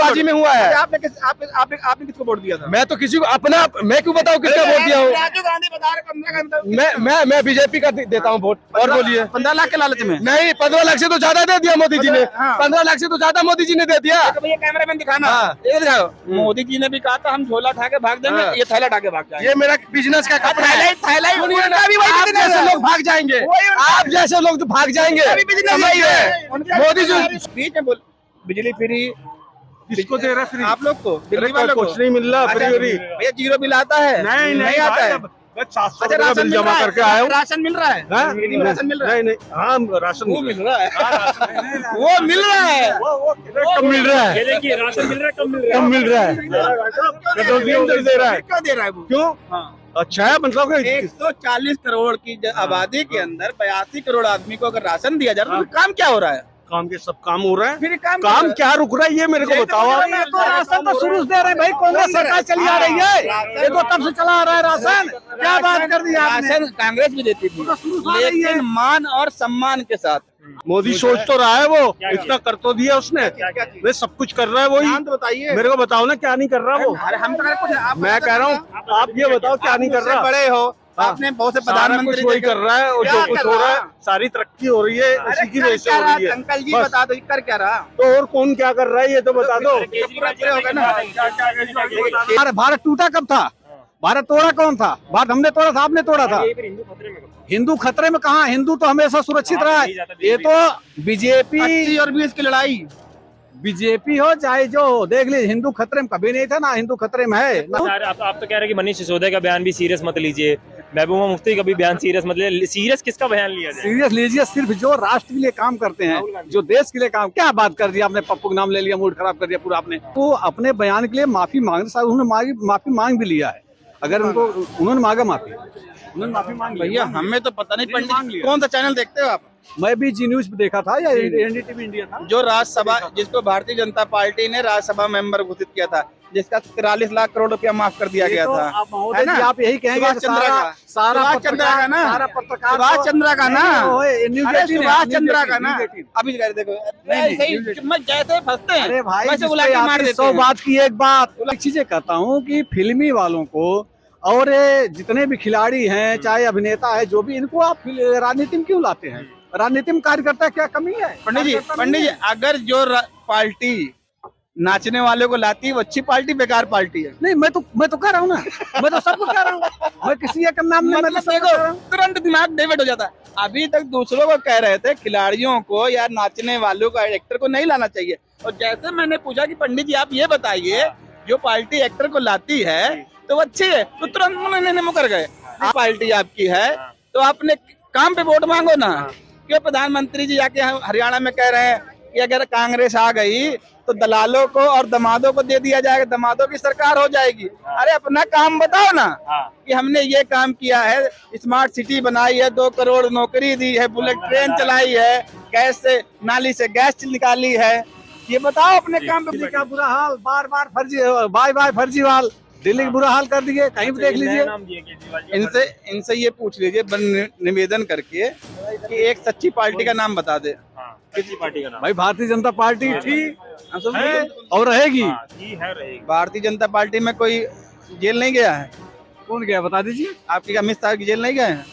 जल्दबाजी में हुआ है। आपने किसको वोट दिया था? मैं तो किसी को अपना, मैं क्यों बताऊं किसका वोट दिया हूँ? राजीव गांधी बता रहे मैं बीजेपी का देता हूँ वोट। और बोलिए। 15 लाख के लालच में नहीं, 15 लाख से तो ज्यादा दे दिया मोदी जी ने। हाँ। 15 लाख से तो ज्यादा मोदी जी ने दे दिया। भैया कैमरा मैन दिखाना। हाँ। ये दिखाओ, मोदी जी ने भी कहा था हम झोला उठा के भाग देंगे, हाँ। ये थैला उठा के भाग जाएंगे। ये मेरा बिजनेस का कपड़ा है। थैला ही सुनिए ना, उनका भी वही आप business जैसे है। लोग भाग जाएंगे, वही उनका- आप जैसे लोग तो भाग जाएंगे। समझिए, मोदी जी बीच में बोल, बिजली फ्री किसको दे रहा है फ्री? आप लोग को, दिल्ली वालों को कुछ नहीं मिल रहा फ्री व्री। भैया जीरो बिल आता है? नहीं आता है। बस 700 अच्छा, रुपया राशन बिल मिल जमा रहा है? करके आया हूँ। राशन मिल रहा है? हाँ? फ्री में राशन मिल रहा है? नहीं हाँ राशन वो मिल रहा है। वो मिल रहा है। कम मिल रहा है। देखिए राशन मिल रहा है, कम मिल रहा है। कम मिल रहा है। पेट्रोल दे रहा है। क्यों दे रहा है वो? क्यों? हाँ। अच्छा है मतलब कि 140 करोड़ की आबादी के अंदर 82 करोड़ आदमी को अगर राशन दिया जा रहा है तो काम क्या हो रहा है? काम के सब काम हो रहा है। फिर काम काम क्या रुक रहा है ये मेरे को बताओ आप। राशन तो शुरू से दे रहे हैं भाई, कांग्रेस सरकार चली आ रही है, ये तो तब से चला आ रहा है राशन। क्या बात कर दी आपने? राशन कांग्रेस भी देती थी, लेकिन मान और सम्मान के साथ। मोदी सोच तो रहा है, वो इतना कर तो दिया उसने। वे सब कुछ कर रहा है वही। बताइए मेरे को बताओ ना क्या नहीं कर रहा वो। अरे हम तो कुछ मैं कह रहा हूँ आप ये बताओ क्या नहीं कर रहा। बड़े हो, आपने बहुत से सारा कुछ प्रधानमंत्री वही कर रहा है और जो कुछ हो रहा है सारी तरक्की हो रही है उसी की वजह से हो रही है। अंकल जी बस। बता दो कर क्या रहा? तो और कौन क्या कर रहा है ये तो बता दो। होगा ना। भारत टूटा कब था? भारत तोड़ा कौन था? भारत हमने तोड़ा था, आपने तोड़ा था? हिंदू खतरे में कहाँ? हिंदू तो हमेशा सुरक्षित रहा है। ये तो बीजेपी 80 और 20 की लड़ाई, बीजेपी हो चाहे जो हो, देख लीजिए हिंदू खतरे में कभी नहीं था, ना हिंदू खतरे में है ना। आप तो कह रहे हैं कि मनीष सिसोदिया का बयान भी सीरियस मत लीजिए, महबूबा मुफ्ती का भी बयान सीरियस मत लीजिए। सीरियस किसका बयान लिया जाए? सीरियस लीजिए सिर्फ जो राष्ट्र के लिए काम करते हैं, जो देश के लिए काम। क्या बात कर दिया आपने, पप्पू का नाम ले लिया, मूड खराब कर दिया पूरा आपने। तो अपने बयान के लिए माफी मांग, साहब उन्होंने माफी मांग भी लिया है। अगर उन्होंने मांगा माफी, उन्होंने माफी मांग भैया हमें तो पता नहीं। पंडित कौन सा चैनल देखते हो आप? मैं भी जी न्यूज पे देखा था या एनडीटीवी इंडिया था। जो राज्यसभा, जिसको भारतीय जनता पार्टी ने राज्यसभा मेंबर घोषित किया था, जिसका 43 लाख करोड़ रुपया माफ कर दिया गया था, आप महोदय जी आप यही कहेंगे सुभाष चंद्र का, सुभाष चंद्र का ना, सुभाष चंद्र का ना, अरे सुभाष चंद्र का ना। अभी देखो मैं जैसे फंसते हैं अरे भाई वैसे बुला के मार देते 100 हैं। बात की एक बात। एक चीजें कहता हूँ कि फिल्मी वालों को और जितने भी खिलाड़ी हैं, चाहे अभिनेता है, जो भी, इनको आप राजनीति में क्यों लाते हैं? राजनीति में कार्यकर्ता क्या कमी है? पंडित जी अगर जो पार्टी नाचने वाले को लाती है वो अच्छी पार्टी, बेकार पार्टी है। नहीं मैं तो कह रहा हूँ ना, मैं तो सबको कह रहा हूँ, मैं किसी एक नाम नहीं, मतलब देखो तुरंत दिमाग डाइवर्ट हो जाता है। अभी तक दूसरों को कह रहे थे खिलाड़ियों को या नाचने वालों को, एक्टर को नहीं लाना चाहिए, और जैसे मैंने पूछा कि पंडित जी आप ये बताइए जो पार्टी एक्टर को लाती है तो वो अच्छी है, तो तुरंत मुकर गए। पार्टी आपकी है तो आपने काम पे वोट मांगो ना। क्यों प्रधानमंत्री जी आके हरियाणा में कह रहे हैं कि अगर कांग्रेस आ गई तो दलालों को और दमादों को दे दिया जाएगा, दमादों की सरकार हो जाएगी। अरे अपना काम बताओ ना कि हमने ये काम किया है, स्मार्ट सिटी बनाई है, 2 करोड़ नौकरी दी है, बुलेट ट्रेन चलाई है, गैस से नाली से गैस निकाली है, ये बताओ अपने काम पे। का बुरा हाल, बार बार फर्जी, बाय फर्जीवाल, दिल्ली का बुरा हाल कर दिए, कहीं भी देख लीजिए। इनसे ये पूछ लीजिए निवेदन करके कि एक सच्ची पार्टी का नाम बता दे। किसी पार्टी का नाम? भाई भारतीय जनता पार्टी थी और रहेगी। भारतीय जनता पार्टी में कोई जेल नहीं गया है? कौन गया बता दीजिए। आपके अमित शाह की जेल नहीं गए हैं?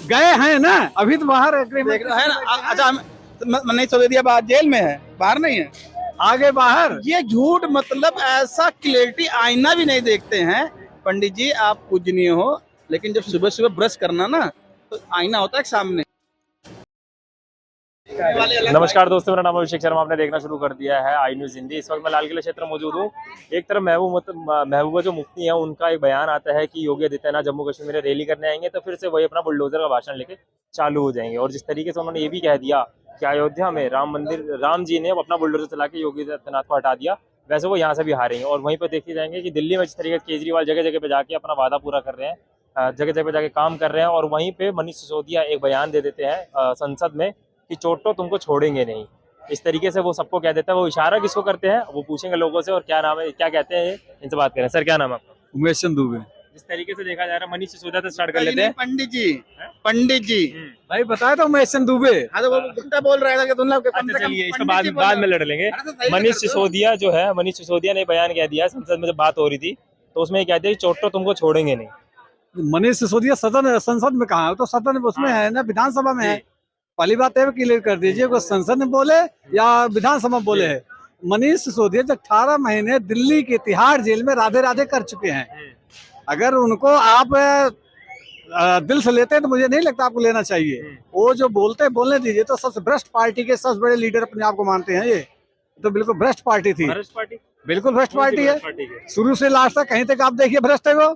गए हैं ना, अभी तो बाहर देख रहे हैं ना। अच्छा मनीष सिसोदिया बाहर जेल में है, बाहर नहीं है, आगे बाहर। ये झूठ, मतलब ऐसा क्लियरिटी, आईना भी नहीं देखते हैं। पंडित जी आप पूजनीय हो, लेकिन जब सुबह सुबह ब्रश करना ना तो आईना होता है सामने। नमस्कार दोस्तों, मेरा नाम अभिषेक शर्मा, आपने देखना शुरू कर दिया है आई न्यूज़ हिंदी। इस वक्त मैं लाल किला क्षेत्र में मौजूद हूँ। एक तरफ महबूबा जो मुफ्ती है उनका एक बयान आता है कि योगी आदित्यनाथ जम्मू कश्मीर में रैली करने आएंगे तो फिर से वही अपना बुलडोजर का भाषण लेके चालू हो जाएंगे। और जिस तरीके से उन्होंने ये भी कह दिया कि अयोध्या में राम जी ने अपना बुलडोजर चला के योगी आदित्यनाथ को हटा दिया, वैसे वो यहाँ से भी हारेंगे। और वहीं पर देखे जाएंगे कि दिल्ली में जिस तरीके से केजरीवाल जगह जगह पे जाके अपना वादा पूरा कर रहे हैं, जगह जगह पे जाके काम कर रहे हैं, और वहीं पे मनीष सिसोदिया एक बयान दे देते हैं संसद में कि चोटो तुमको छोड़ेंगे नहीं। इस तरीके से वो सबको कह देता है। वो इशारा किसको करते हैं वो पूछेंगे लोगों से। और क्या नाम है, क्या कहते हैं, इनसे बात करें। सर क्या नाम है आपका? उमेश चंद दुबे। जिस तरीके से देखा जा रहा है, मनीष सिसोदिया से स्टार्ट कर लेते हैं। पंडित जी भाई बताया तो महेशन दुबे। हाँ तो वो गुप्ता बोल रहा था कि तुम लोग अच्छा चलिए, इसके बाद में लड़ लेंगे। मनीष सिसोदिया जो है, मनीष सिसोदिया ने बयान कह दिया, संसद में जब बात हो रही थी तो उसमें कह दिया कि चोट्टो तुमको छोड़ेंगे नहीं। मनीष सिसोदिया संसद में कहा है, तो सदन उसमें है ना, विधानसभा में है। पहली बात है क्लियर कर दीजिए, वो संसद में बोले या विधानसभा में बोले है। मनीष सिसोदिया जो 18 महीने दिल्ली के तिहाड़ जेल में राधे राधे कर चुके हैं, अगर उनको आप दिल से लेते हैं तो मुझे नहीं लगता आपको लेना चाहिए। वो जो बोलते हैं बोलने दीजिए। तो सबसे भ्रष्ट पार्टी के सबसे बड़े लीडर अपने आप को मानते हैं, ये तो बिल्कुल भ्रष्ट पार्टी थी। बिल्कुल भ्रष्ट पार्टी है, शुरू से लास्ट तक कहीं तक आप देखिए भ्रष्ट है वो।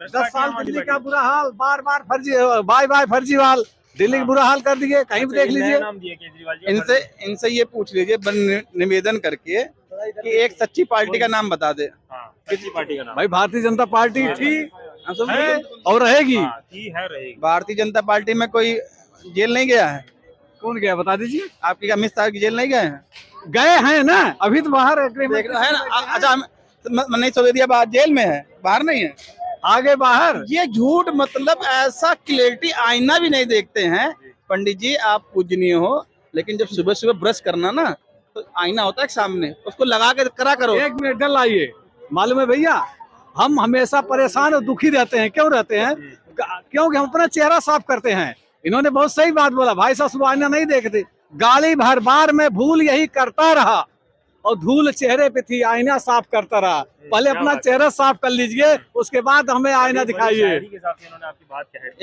10 साल दिल्ली का बुरा हाल, बार बार फर्जी, बाय बाय फर्जीवाल, दिल्ली का बुरा हाल कर दिए, कहीं भी देख लीजिए। इनसे ये पूछ लीजिए निवेदन करके कि एक सच्ची पार्टी का नाम बता दे। किसी पार्टी का नाम? भाई भारतीय जनता पार्टी थी है और रहेगी। भारतीय जनता पार्टी में कोई जेल नहीं गया है? कौन गया बता दीजिए। आपके अमित शाह की जेल नहीं गए हैं? गए हैं ना, अभी तो बाहर देख रहे हैं ना। अच्छा मनीष सिसोदिया बाहर जेल में है, बाहर नहीं है, आगे बाहर। ये झूठ, मतलब ऐसा क्लियरिटी, आईना भी नहीं देखते हैं। पंडित जी आप पूजनीय हो, लेकिन जब सुबह सुबह ब्रश करना ना तो आईना होता है सामने, उसको लगा के करा करो। 1 मिनट डल आइए। मालूम है भैया, हम हमेशा परेशान और दुखी रहते हैं। क्यों रहते हैं? क्योंकि हम अपना चेहरा साफ करते हैं। इन्होंने बहुत सही बात बोला, भाई साहब सुबह आईना नहीं देखते। गाली भर बार में भूल यही करता रहा और धूल चेहरे पे थी, आईना साफ करता रहा। पहले अपना चेहरा साफ कर लीजिए, उसके बाद हमें आईना दिखाइए।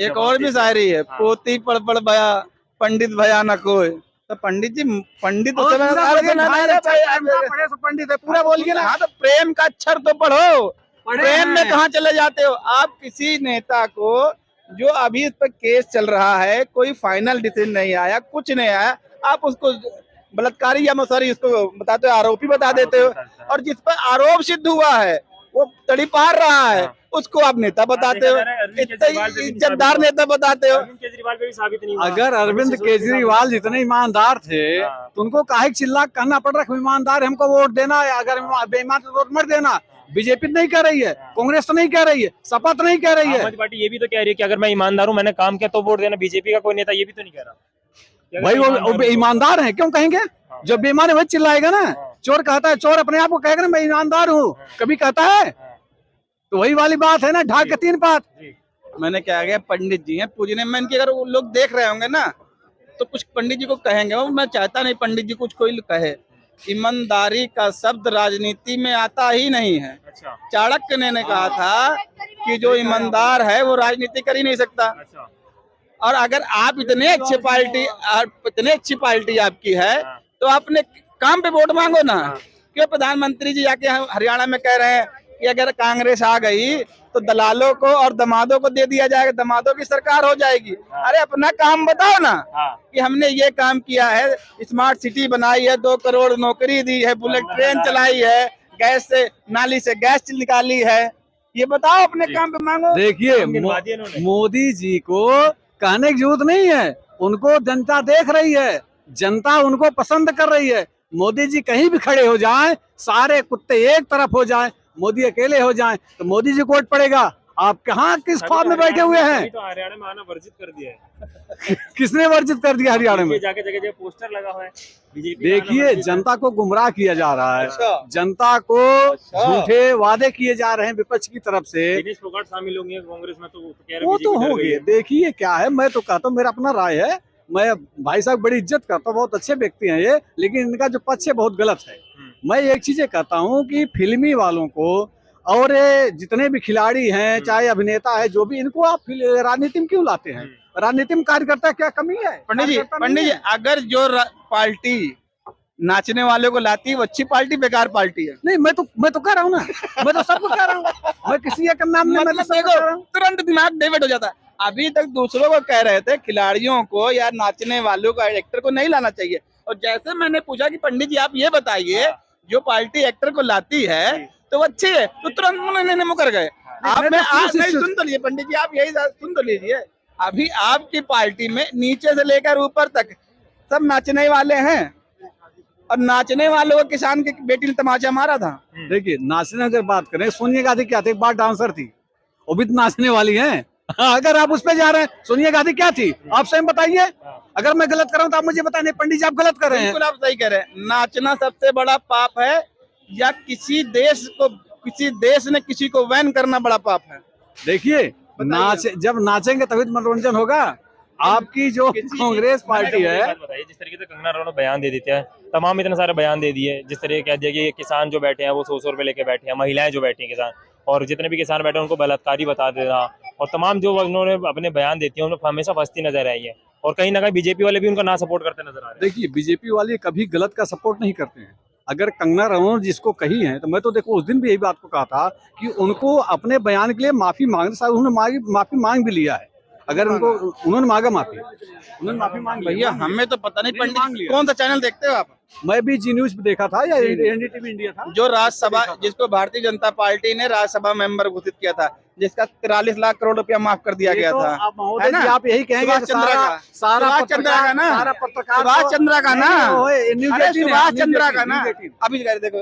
एक और भी शायरी है, पोती पढ़ पढ़ बया पंडित भया न कोई। तो पंडित जी, पंडित पंडित है पूरा बोलिए ना। हाँ तो प्रेम का अक्षर तो पढ़ो, प्रेम में कहाँ चले जाते हो आप? किसी नेता को जो अभी इस पर केस चल रहा है, कोई फाइनल डिसीजन नहीं आया, कुछ नहीं आया, आप उसको बलात्कारी या सॉरी उसको बताते हो, आरोपी बता देते हो। और जिस पर आरोप सिद्ध हुआ है वो तड़ी पार रहा है, उसको आप नेता बताते हो, इज्जतदार नेता बताते हो। केजरीवाल पे भी साबित नहीं हुआ। अगर अरविंद केजरीवाल जितने ईमानदार थे तो उनको काहे चिल्ला कहना पड़ रहा है ईमानदार है, हमको वोट देना है, अगर बेईमान तो वोट मत देना। बीजेपी नहीं कह रही है, कांग्रेस तो नहीं कह रही है, सपा तो नहीं कह रही है। पार्टी ये भी तो कह रही है कि अगर मैं ईमानदार हूँ, मैंने काम किया तो वोट देना। बीजेपी का कोई नेता ये भी तो नहीं कह रहा। भाई वो ईमानदार है, क्यों कहेंगे? जब बेईमान है वही चिल्लाएगा ना। चोर कहता है, चोर अपने आप को कहेगा ना मैं ईमानदार हूँ, कभी कहता है? तो वही वाली बात है ना, ढाक के 3 बात। मैंने क्या गया, पंडित जी हैं पूजने में, इनके अगर वो लोग देख रहे होंगे ना तो कुछ पंडित जी को कहेंगे। वो मैं चाहता नहीं पंडित जी कुछ कोई कहे। ईमानदारी का शब्द राजनीति में आता ही नहीं है। अच्छा। चाणक्य ने कहा था कि जो ईमानदार है वो राजनीति कर ही नहीं सकता। अच्छा। और अगर आप इतने अच्छी पार्टी आपकी है तो अपने काम पे वोट मांगो ना। क्यों प्रधानमंत्री जी जाके हरियाणा में कह रहे हैं कि अगर कांग्रेस आ गई तो दलालों को और दमादों को दे दिया जाएगा, दमादों की सरकार हो जाएगी। अरे अपना काम बताओ ना कि हमने ये काम किया है, स्मार्ट सिटी बनाई है, 2 करोड़ नौकरी दी है, बुलेट ट्रेन चलाई है, गैस से नाली से गैस निकाली है, ये बताओ, अपने काम पे मांगो। देखिए मोदी जी को कहने की जरूरत नहीं है, उनको जनता देख रही है, जनता उनको पसंद कर रही है। मोदी जी कहीं भी खड़े हो जाएं, सारे कुत्ते एक तरफ हो जाएं, मोदी अकेले हो जाएं तो मोदी जी को वोट पड़ेगा। आप कहाँ किस ख्वाब में बैठे हुए हैं? तो हरियाणा में आना वर्जित कर दिया है। किसने वर्जित कर दिया हरियाणा में? जाके जगह पोस्टर लगा हुआ है। देखिए जनता को गुमराह किया जा रहा है। जनता को झूठे वादे किए जा रहे हैं विपक्ष की तरफ से। दिनेश फोगाट शामिल होंगे कांग्रेस में, तो वो तो होंगे। देखिए क्या है, मैं तो कहता हूँ, मेरा अपना राय है, मैं भाई साहब बड़ी इज्जत करता हूँ, बहुत अच्छे व्यक्ति हैं ये, लेकिन इनका जो पक्ष है बहुत गलत है। मैं एक चीजें कहता हूँ कि फिल्मी वालों को और जितने भी खिलाड़ी हैं, चाहे अभिनेता है, जो भी, इनको आप राजनीति में क्यों लाते हैं? राजनीति में कार्यकर्ता क्या कमी है? पंडित जी अगर जो पार्टी नाचने वाले को लाती है वो अच्छी पार्टी, बेकार पार्टी है। नहीं, मैं तो कह रहा हूँ ना, मैं तो सबको कह रहा हूँ, मैं किसी एक नाम नहीं, मैं तो सबको कह रहा हूँ। तुरंत दिमाग डाइवर्ट हो जाता है। अभी तक दूसरों को कह रहे थे खिलाड़ियों को या नाचने वालों को, एक्टर को नहीं लाना चाहिए, और जैसे मैंने पूछा कि पंडित जी आप ये बताइए जो पार्टी एक्टर को लाती है तो वो अच्छी है, तो तुरंत उन्होंने मुकर गए। आप सुन तो लीजिए पंडित जी, आप यही सुन तो लीजिए। अभी आपकी पार्टी में नीचे से लेकर ऊपर तक सब नाचने वाले हैं, और नाचने वालों को किसान की बेटी ने तमाचा मारा था। देखिए नाचने अगर बात करें, सोनिया गांधी क्या थी, एक बार डांसर थी, वो भी तो नाचने वाली है। अगर आप उस पे जा रहे हैं, सोनिया गांधी क्या थी आप स्वयं बताइए। अगर मैं गलत कर रहा हूँ तो आप मुझे बताइए, पंडित जी आप गलत कर रहे हैं। बिल्कुल आप सही कह रहे हैं। नाचना सबसे बड़ा पाप है, या किसी देश ने किसी को बैन करना बड़ा पाप है? देखिए, जब नाचेंगे तभी तो मनोरंजन होगा। आपकी जो कांग्रेस पार्टी है, बताइए जिस तरीके से कंगना रनौत बयान दे देते हैं, तमाम इतने सारे बयान दे दिए, जिस तरीके कह दिया कि किसान जो बैठे हैं वो 100 रुपए लेके बैठे हैं, महिलाएं जो बैठी हैं किसान, और जितने भी किसान बैठे हैं उनको बलात्कारी बता देना, और तमाम जो उन्होंने अपने बयान देती है उन्होंने हमेशा फंसती नजर आई है, और कहीं ना कहीं बीजेपी वाले भी उनका ना सपोर्ट करते नजर आ रहे हैं। देखिए बीजेपी वाले कभी गलत का सपोर्ट नहीं करते हैं। अगर कंगना रनौत जिसको कही है, तो मैं तो देखो उस दिन भी यही बात को कहा था कि उनको अपने बयान के लिए माफी मांगना चाहिए। उन्होंने माफी मांग भी लिया है। अगर उन्होंने मांगा माफी, उन्होंने माफी मांग ली। भैया हमें तो पता नहीं, पंडित कौन सा चैनल देखते हो आप? मैं भी जी न्यूज पे देखा था या एनडीटीवी इंडिया था। जो राज्यसभा, जिसको भारतीय जनता पार्टी ने राज्यसभा मेंबर घोषित किया था, जिसका 43 लाख करोड़ रुपया माफ कर दिया गया था। आप महोदय जी आप यही कहेंगे सुभाष चंद्र का ना, सुभाष चंद्र का ना, सुभाष चंद्र का ना। अभी देखो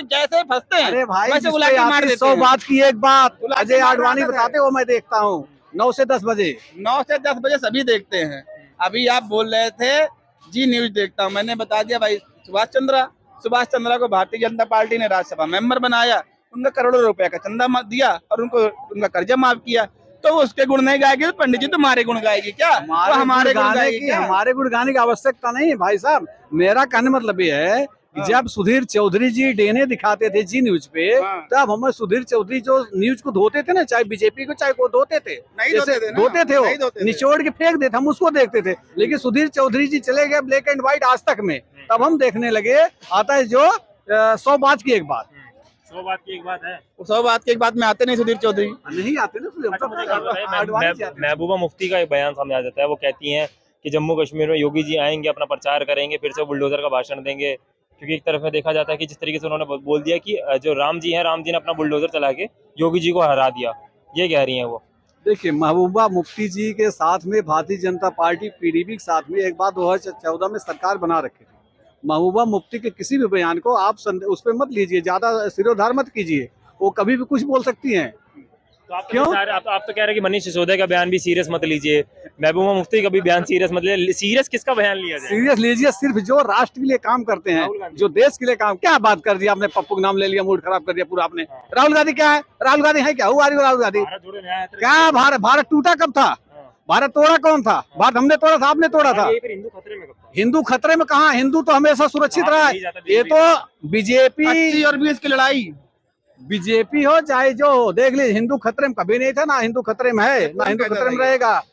जैसे फंसते हैं, अरे भाई वैसे बुला के मार देते 100 हैं। बात की एक बात अजय आडवाणी बताते हो, मैं देखता हूँ 9 से 10 बजे। 9 से 10 बजे सभी देखते हैं। अभी आप बोल रहे थे जी न्यूज देखता हूँ, मैंने बता दिया भाई। सुभाष चंद्र को भारतीय जनता पार्टी ने राज्यसभा मेंबर बनाया, उनका करोड़ों रुपए का चंदा दिया और उनका कर्जा माफ किया। तो उसके गुण नहीं गाएगी तो पंडित जी तुम्हारे गुण गाएगी क्या? हमारे गुण गाएगी क्या? हमारे गुण गाने की आवश्यकता नहीं है भाई साहब। मेरा कहने मतलब ये है, जब सुधीर चौधरी जी डेने दिखाते थे जी न्यूज पे, तब हमें सुधीर चौधरी जो न्यूज को धोते थे ना, चाहे बीजेपी को चाहे को धोते थे, धोते थे वो निचोड़ के फेंक देते, हम उसको देखते थे। लेकिन सुधीर चौधरी जी चले गए ब्लैक एंड व्हाइट आज तक में, तब हम देखने लगे। आता है जो 100 बात की एक बात, 100 बात की एक बात है, 100 बात की एक बात में आते नहीं सुधीर चौधरी, नहीं आते ना। महबूबा मुफ्ती का एक बयान सामने आ जाता है। वो कहती हैं कि जम्मू कश्मीर में योगी जी आएंगे, अपना प्रचार करेंगे, फिर से बुलडोजर का भाषण देंगे। क्योंकि एक तरफ में देखा जाता है कि जिस तरीके से उन्होंने बोल दिया कि जो राम जी ने अपना बुलडोजर चला के योगी जी को हरा दिया, ये कह रही हैं वो। देखिए महबूबा मुफ्ती जी के साथ में भारतीय जनता पार्टी पीडीपी के साथ में एक बार 2014 में सरकार बना रखी थी। महबूबा मुफ्ती के किसी भी बयान को आप उस पर मत लीजिए, ज्यादा सिरोधार मत कीजिए, वो कभी भी कुछ बोल सकती हैं। तो क्यों आप तो कह रहे हैं कि मनीष सिसोदिया का बयान भी सीरियस मत लीजिए, महबूबा मुफ्ती का भी बयान सीरियस मत लीजिए। सीरियस किसका बयान लिया जाए? सीरियस लीजिए सिर्फ जो राष्ट्र के लिए काम करते हैं, जो देश के लिए काम। क्या बात कर दिया आपने, पप्पू का नाम ले लिया, मूड खराब कर दिया पूरा आपने। राहुल गांधी क्या है? राहुल गांधी है क्या? हुआ राहुल गांधी क्या? भारत टूटा कब था? भारत तोड़ा कौन था? भारत हमने तोड़ा था, आपने तोड़ा था? हिंदू खतरे में कहाँ? हिंदू तो हमेशा सुरक्षित रहा है। ये तो बीजेपी और 20 की लड़ाई, बीजेपी हो चाहे जो हो, देख लीजिए हिंदू खतरे में कभी नहीं था, ना हिंदू खतरे में है, ना हिंदू खतरे में रहेगा।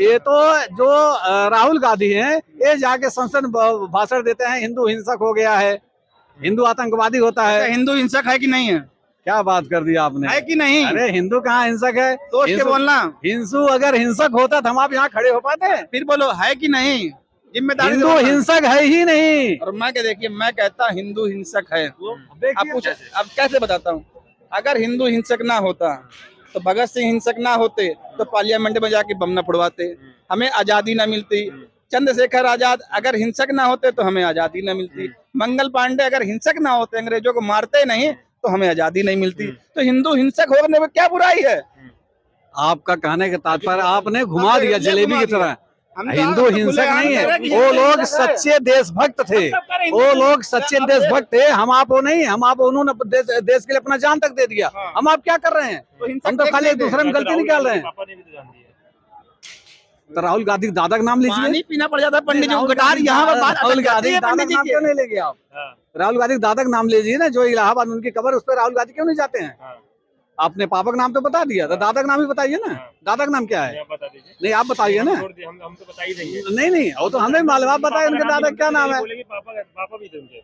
ये तो जो राहुल गांधी हैं, ये जाके संसद भाषण देते हैं, हिंदू हिंसक हो गया है, हिंदू आतंकवादी होता है। हिंदू हिंसक है कि नहीं है? क्या बात कर दिया आपने, है कि नहीं? अरे हिंदू कहाँ हिंसक है? सोच के बोलना। हिंदू अगर हिंसक होता तो हम आप यहाँ खड़े हो पाते? फिर बोलो है कि नहीं? जिम्मेदारी। हिंदू हिंसक है ही नहीं। और मैं क्या, देखिए मैं कहता हिंदू हिंसक है। अब कैसे बताता हूँ, अगर हिंदू हिंसक ना होता तो भगत सिंह हिंसक ना होते तो पार्लियामेंट में जाके बम न फुड़वाते, हमें आजादी न मिलती। चंद्रशेखर आजाद अगर हिंसक ना होते तो हमें आजादी न मिलती। मंगल पांडे अगर हिंसक ना होते, अंग्रेजों को मारते नहीं, तो हमें आजादी नहीं मिलती। तो हिंदू हिंसक होने में क्या बुराई है? आपका कहने का तात्पर्य आपने घुमा दिया जलेबी की तरह। हिंदू हिंसक नहीं है, वो लोग सच्चे देशभक्त थे, वो लोग सच्चे देशभक्त थे। हम आप वो नहीं, हम आप उन्होंने देश के लिए अपना जान तक दे दिया। हम आप क्या कर रहे हैं? हम तो खाली एक दूसरे में गलती निकाल रहे हैं। तो राहुल गांधी दादा का नाम लीजिए, पानी पीना पड़ जाता है पंडित जी को। गटार यहाँ पर बात राहुल गांधी दादा का नाम क्यों नहीं लेंगे आप? राहुल गांधी दादा का नाम लीजिए ना, जो इलाहाबाद उनकी कब्र, उस पर राहुल गांधी क्यों नहीं जाते हैं? आपने पापा का नाम तो बता दिया, तो दादा का नाम भी बताइए ना। दादा का नाम क्या है? नहीं आप बताइए ना। हम तो बता ही देंगे। नहीं वो तो हमें मालूम, आप बताइए उनके दादा क्या नाम है। पापा भी थे उनके।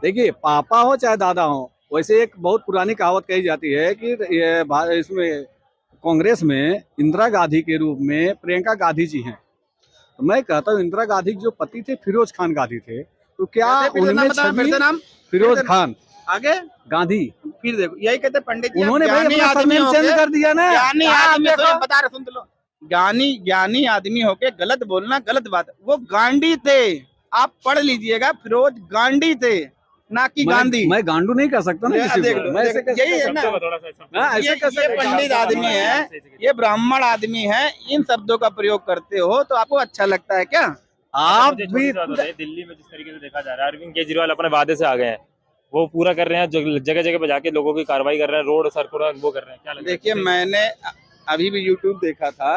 देखिए पापा हो चाहे दादा हो, वैसे एक बहुत पुरानी कहावत कही जाती है कि ये इसमें कांग्रेस में इंदिरा गांधी के रूप में प्रियंका गांधी जी हैं। तो मैं कहता हूँ इंदिरा गांधी जो पति थे फिरोज खान गांधी थे, तो क्या उनमें छवि फिरोज खान आगे गांधी? फिर देखो यही कहते पंडित जी, उन्होंने भाई अपना सरनेम चेंज कर दिया ना। ज्ञानी आदमी बता रहे, सुन तो लो। ज्ञानी आदमी होके गलत बोलना गलत बात। वो गांधी थे, आप पढ़ लीजिएगा, फिरोज गांधी थे। ना कि गांधी। मैं गांडू नहीं कह सकता ना किसी देख को। लो, मैं ऐसे कैसे यही है ना, हाँ, ऐसे कैसे ये पंडित आदमी है, ये ब्राह्मण आदमी है, इन शब्दों का प्रयोग करते हो तो आपको अच्छा लगता है क्या? आप मुझे भी छोटी सी बात बताइए, दिल्ली में जिस तरीके से देखा जा रहा है, अरविंद केजरीवाल अपने वादे से आ गए हैं, वो पूरा कर रहे हैं, जगह जगह पे जाके लोगों की कार्रवाई कर रहे हैं, रोड सर्कुलर वो कर रहे हैं, क्या लगता है? देखिए, मैंने अभी भी यूट्यूब देखा था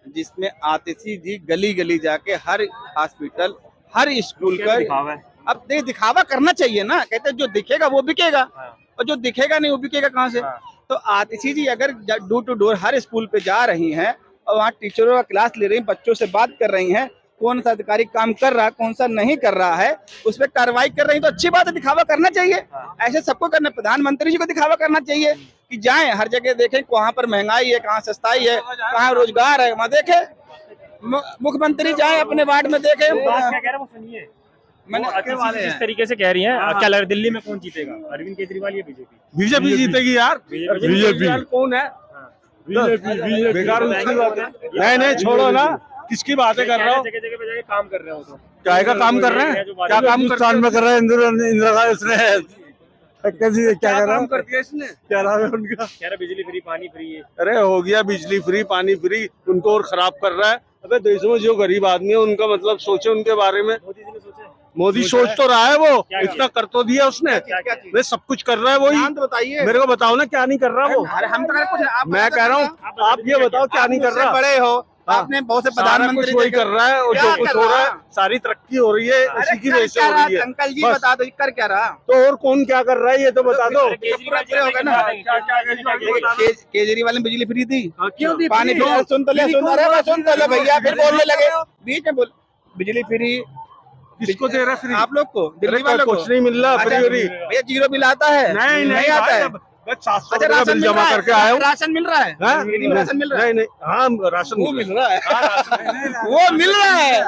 जिसमें आतिशी जी गली गली जाके हर हॉस्पिटल, हर स्कूल क्या का दिखावा है? अब दिखावा करना चाहिए ना, कहते हैं जो दिखेगा वो बिकेगा, हाँ। और जो दिखेगा नहीं वो बिकेगा कहाँ से? हाँ। तो आतिशी जी अगर डोर टू डोर हर स्कूल पे जा रही हैं और वहाँ टीचरों का क्लास ले रही हैं, बच्चों से बात कर रही हैं, कौन सा अधिकारी काम कर रहा है, कौन सा नहीं कर रहा है, उस पर कार्रवाई कर रही है, तो अच्छी बात है, दिखावा करना चाहिए। ऐसे सबको करना, प्रधानमंत्री जी को दिखावा करना चाहिए कि जाएं हर जगह देखें कहाँ पर महंगाई है, कहाँ सस्ताई है, कहाँ रोजगार है, वहाँ देखें। मुख्यमंत्री जाएं अपने वार्ड में देखें। बात क्या कह रहे हैं वो सुनिए। मैंने आतिशी जिस तरीके से कह रही हैं, क्या लग रहा है दिल्ली में कौन जीतेगा, अरविंद केजरीवाल या बीजेपी? बीजेपी जीतेगी यार। बीजेपी कौन है? बीजेपी बेकार उसकी बात है। नहीं छोड़ो ना, किसकी बातें कर रहा हो? जगह जगह पे जाके काम कर रहे हो तो क्या का काम कर रहे हैं? क्या काम हिंदुस्तान में कर रहे हैं? इंदिरा गांधी उसने क्या कर रहा है? क्या नाम है उनका? कह रहा बिजली फ्री, पानी फ्री है। अरे हो गया बिजली फ्री, पानी फ्री, उनको और खराब कर रहा है। अबे देशों में जो गरीब आदमी है उनका मतलब सोचे उनके बारे में। मोदी जी ने सोचा है? मोदी सोच तो रहा है, वो क्या इतना कर तो दिया उसने। क्या चीज? वे सब कुछ कर रहा है वही। नाम तो बताइए। मेरे को बताओ ना क्या नहीं कर रहा वो। अरे हम तो कह रहे कुछ, आप मैं कह रहा हूँ आप ये बताओ क्या नहीं कर मुझसे रहा। बड़े हो, हाँ। आपने बहुत से सारा कुछ प्रधानमंत्री वही देखे। कर रहा है, और क्या जो कुछ कर हो रहा रहा? है सारी तरक्की हो रही है, अरे उसी की कर वजह से क्या हो रहा? रही है। अंकल जी बस। बता दो कर क्या रहा? तो और कौन क्या कर रहा है ये तो बता दो। केजरीवाल जी होगा ना। केजरीवाल ने बिजली फ्री दी, क्यों दी? पानी फ्री? सुन तो ले, सुन तो ले भैया, फिर बोलने लगे बीच में बोल। बिजली फ्री किसको दे रहा है फ्री? आप लोग को, दिल्ली वालों को कुछ नहीं मिल रहा फ्री। अच्छा, भैया जीरो बिल आता है? नहीं आता है। बस 700 अच्छा, रुपया राशन बिल मिल जमा रहा है? करके आया हूँ। राशन मिल रहा है? हाँ? फ्री में राशन मिल रहा है? नहीं हाँ राशन वो मिल रहा है, वो मिल रहा है।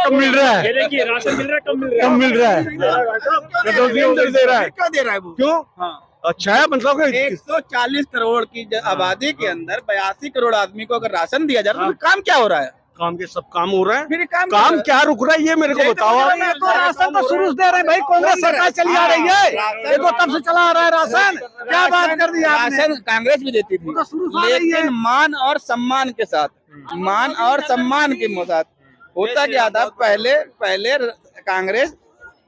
कम मिल रहा है, ये देखिए राशन मिल रहा है, कम मिल रहा है। कम मिल रहा है, दे रहा है। क्यों दे रहा है वो? क्यों? हाँ, अच्छा है मतलब कि 140 करोड़ की आबादी के अंदर 82 करोड़ आदमी को अगर राशन दिया जा रहा है तो काम क्या हो रहा है? काम के सब काम हो रहा है। फिर काम क्या रुक रहा है ये मेरे को बताओ आप। राशन तो शुरू से दे रहे हैं भाई, कांग्रेस सरकार चली आ रही है, ये तो तब से चला आ रहा है राशन। क्या बात कर दी आपने? राशन कांग्रेस भी देती थी, लेकिन मान और सम्मान के साथ, मान और सम्मान के साथ। होता क्या था, पहले कांग्रेस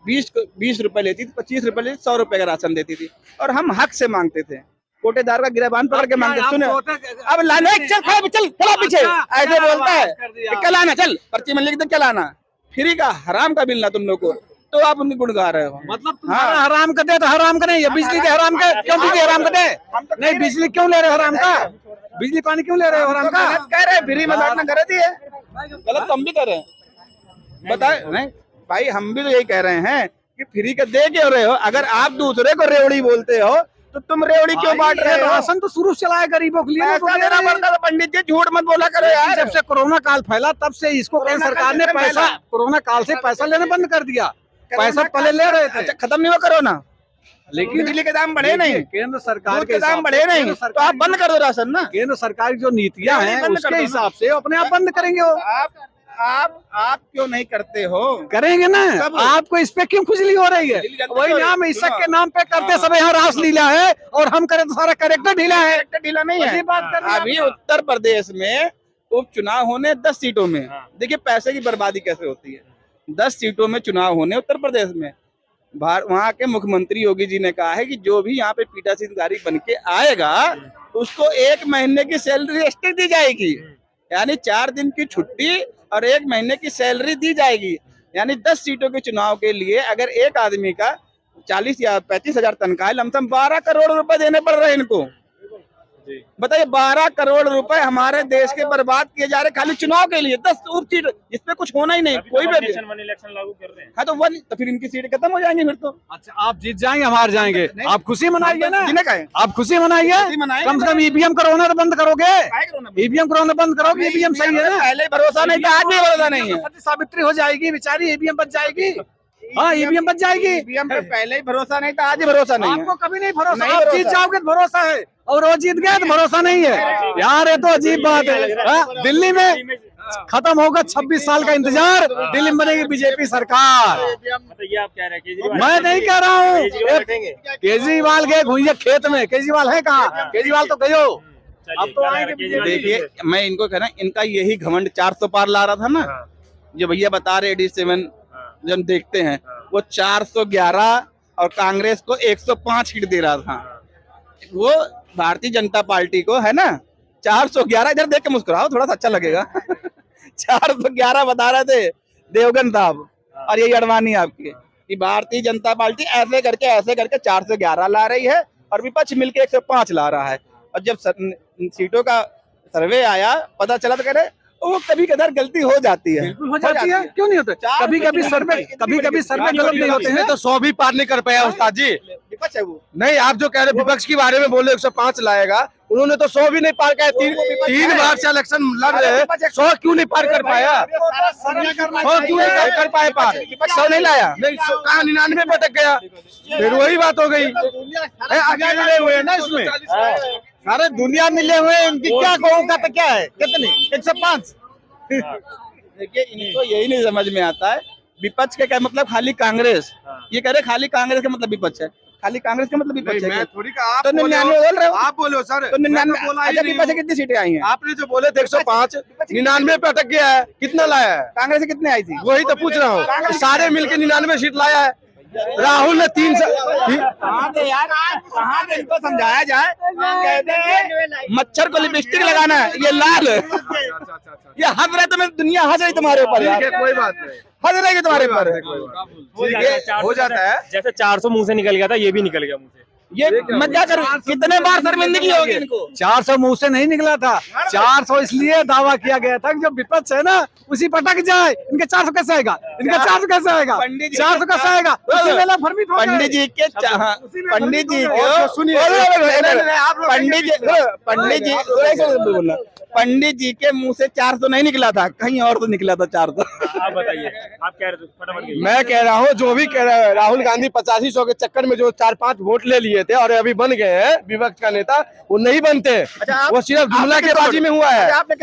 20 रुपए लेती थी, 25 रुपए लेती, 100 रुपए का राशन देती थी, और हम हक से मांगते थे, कोटेदार का गिरबान पकड़ के मांगते। सुने अब लाना, चल चला पीछे, ऐसे बोलता है कल आना, चल पर्ची में लिख दे कल आना। फ्री का हराम का बिल ना तुम लोग को, तो आप उनकी गुण गा रहे हो। मतलब तुम्हारा हराम का दे तो हराम का नहीं है, बिजली के हराम का क्यों? बिजली हराम का दे नहीं, बिजली क्यों ले रहे हो हराम का? बिजली पानी क्यों ले रहे हो हराम का? कह रहे फ्री में बांटना गलत ही है, गलत तो हम भी कर रहे हैं। बताए नहीं भाई, हम भी तो यही कह रहे हैं कि फ्री का दे क्यों रहे हो? अगर आप दूसरे को रेवड़ी बोलते हो तो तुम रेवड़ी क्यों बांट रहे हो? राशन तो शुरू से चलाया गरीबों के लिए, पैसा देना पड़ता था। पंडित जी झूठ मत बोला करो यार। जब से कोरोना काल फैला तब से इसको केंद्र सरकार ने पैसा, कोरोना काल से पैसा लेना बंद कर दिया। पैसा पहले ले रहे थे। अच्छा, खत्म नहीं हुआ कोरोना, लेकिन बिजली के दाम बढ़े नहीं, केंद्र सरकार दूध के दाम बढ़े नहीं, तो आप बंद कर दो राशन ना। केंद्र सरकार की जो नीतियां हैं बंद कर उसके दो ना। हिसाब से अपने आप बंद करेंगे वो। आप क्यों नहीं करते हो? करेंगे ना। आपको इस पे क्यों खुजली हो रही है? वही नाम इज्जत के नाम पे करते सब यहाँ रासलीला है, और हम करें तो सारा कैरेक्टर ढीला है। ढीला नहीं है। अभी उत्तर प्रदेश में उपचुनाव होने 10 सीटों में, देखिए पैसे की बर्बादी कैसे होती है। 10 सीटों में चुनाव होने उत्तर प्रदेश में, वहाँ के मुख्यमंत्री योगी जी ने कहा है कि जो भी यहाँ पे पीठासीन अधिकारी बन के आएगा उसको 1 महीने की सैलरी एक्स्ट्रा दी जाएगी, यानी 4 दिन की छुट्टी और 1 महीने की सैलरी दी जाएगी। यानी 10 सीटों के चुनाव के लिए अगर एक आदमी का 40 या 35 हजार तनख्वाह, लमसम 12 करोड़ रुपए देने पड़ रहे हैं इनको। बताइए, 12 करोड़ रुपए हमारे देश के बर्बाद किए जा रहे खाली चुनाव के लिए। 10 उप सीट जिसमें कुछ होना ही नहीं, कोई भी इलेक्शन लागू कर रहे हैं। हाँ तो फिर इनकी सीट खत्म हो जाएंगी फिर तो। अच्छा, आप जीत जाएंगे, हम हार जाएंगे, आप खुशी मनाइए ना। जिन्हें कहे आप खुशी मनाइए, कम से कम ईवीएम करवाना तो बंद करोगे। ईवीएम करवाना बंद करोगे, ईवीएम सही है ना। पहले भरोसा नहीं था, आज भी भरोसा नहीं है। सती सावित्री हो जाएगी बेचारी, ईवीएम बच जाएगी। हाँ, ईवीएम बच जाएगी। ईवीएम पे पहले ही भरोसा नहीं था, आज ही भरोसा नहीं है। आपको कभी नहीं भरोसा, नहीं आप भरोसा। जीत जाओगे तो भरोसा है, और वो जीत गए तो भरोसा नहीं है यार। ये तो अजीब बात है। हाँ, दिल्ली में खत्म होगा 26 साल का इंतजार, दिल्ली में बनेगी बीजेपी सरकार। मतलब ये आप कह रहे हैं केजरीवाल मैं नहीं कह रहा हूँ, केजरीवाल बैठेंगे? केजरीवाल गए घुइए खेत में, केजरीवाल है कहाँ? केजरीवाल तो गयो। चलिए, अब तो क्या लग रहा है आएंगे केजरीवाल जी देखिए से? मैं इनको कह रहा हूं, इनका यही घमंड 400 पार ला रहा था ना, हाँ, जो भैया बता रहे 87 हाँ, जब देखते हैं हाँ, वो 411 और कांग्रेस को 105 सीट दे रहा था। हाँ। वो भारतीय जनता पार्टी को है ना 411, इधर देख के मुस्कुराओ थोड़ा सा अच्छा लगेगा 411 बता रहे थे देवगन साहब और यही अडवाणी आपकी कि भारतीय जनता पार्टी ऐसे करके 411 ला रही है और विपक्ष मिलके 105 ला रहा है। और जब सीटों का सर्वे आया पता चला तो कह रहे वो कभी कदार गलती हो जाती है। बिल्कुल हो जाती है, क्यों नहीं होते? कभी कभी सर्वे गलत नहीं होते हैं। तो 100 भी पार नहीं कर पाया उस्ताद जी। विपक्ष है वो। नहीं, आप जो कह रहे विपक्ष के बारे में बोले 105 लाएगा, उन्होंने तो 100 भी नहीं पार किया। तीन बार से इलेक्शन लड़ रहे हैं, 100 क्यों नहीं पार कर पाया? 100 क्यों नहीं कर पाए पार? 100 नहीं लाया। नहीं, कहा 99 पे अटक गया, फिर वही बात हो गई। अकेले रहे हुए हैं ना इसमें, सारे दुनिया मिले हुए हैं, इनकी क्या कहूँगा तो क्या है, कितनी 105। देखिए इनको यही नहीं समझ में आता है विपक्ष के क्या मतलब खाली कांग्रेस, ये कह रहे खाली कांग्रेस का मतलब विपक्ष है, खाली कांग्रेस का मतलब विपक्ष है। थोड़ी कहा, तो 99 बोल रहे हो आप बोलो सर, तो 99 अच्छा विपक्ष से कितनी सीटें आई हैं? आपने जो बोले थे 105, 99 पे अटक गया है, कितना लाया है? कांग्रेस से कितने आई थी? वही तो पूछ रहा हूँ, सारे मिलके 99 सीट लाया है। राहुल ने 3 कहाँ से यार, कहाँ से इनको समझाया जाए? कहते हैं मच्छर को लिपस्टिक लगाना है, ये लाल ये हंस रहे तो मैं दुनिया हंस रही तुम्हारे ऊपर यार, कोई बात नहीं, हंस रही तुम्हारे ऊपर। हो जाता है। जैसे 400 मुंह से निकल गया था, ये भी निकल गया मुंह से। ये मैं क्या करूँ, कितने बार शर्मिंदगी होगी इनको? 400 मुंह से नहीं निकला था, 400 इसलिए दावा किया गया था कि जो विपक्ष है ना उसी पटक जाए। इनके 400 कैसे आएगा? इनका 400 कैसे आएगा? पंडित जी 400 कैसे आएगा? उसी में ना भ्रमित हो पंडित जी के पंडित जी को सुनिए, पंडित जी के मुंह से 400 नहीं निकला था, कहीं और तो निकला था 400। आप बताइए, आप कह रहे थे फटाफट कहिए। मैं कह रहा हूँ जो भी कह रहा है, राहुल गांधी 8500 के चक्कर में जो 4-5 वोट ले लिए थे और अभी बन गए हैं विपक्ष का नेता, वो नहीं बनते। वो सिर्फ जुमला के बाजी में हुआ है। आपने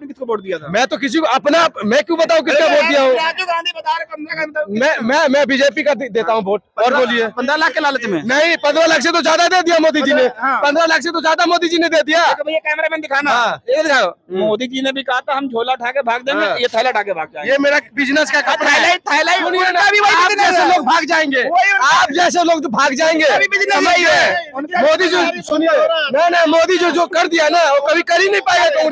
किसको वोट दिया था? मैं तो किसी को अपना, मैं क्यों बताऊँ किसका वोट दिया हूँ? राजीव गांधी बता रहे मैं बीजेपी का देता हूँ वोट। और बोलिए। 15 लाख के लालच में? नहीं, 15 लाख से तो ज्यादा दे दिया मोदी जी ने। 15 लाख से तो ज्यादा मोदी जी ने दे दिया। भैया कैमरामैन दिखाना, ये दिखाओ। मोदी जी ने भी कहा था हम झोला उठा के भाग देंगे, ये थैला उठा के भाग जाएंगे। ये मेरा बिजनेस का कपड़ा है। थैला उनका भी वही बिजनेस है, लोग भाग जाएंगे, आप जैसे लोग तो भाग जाएंगे। समझिए, मोदी जी सुनिए, नहीं मोदी जो कर दिया ना वो कभी कर ही नहीं पाएगा कांग्रेस।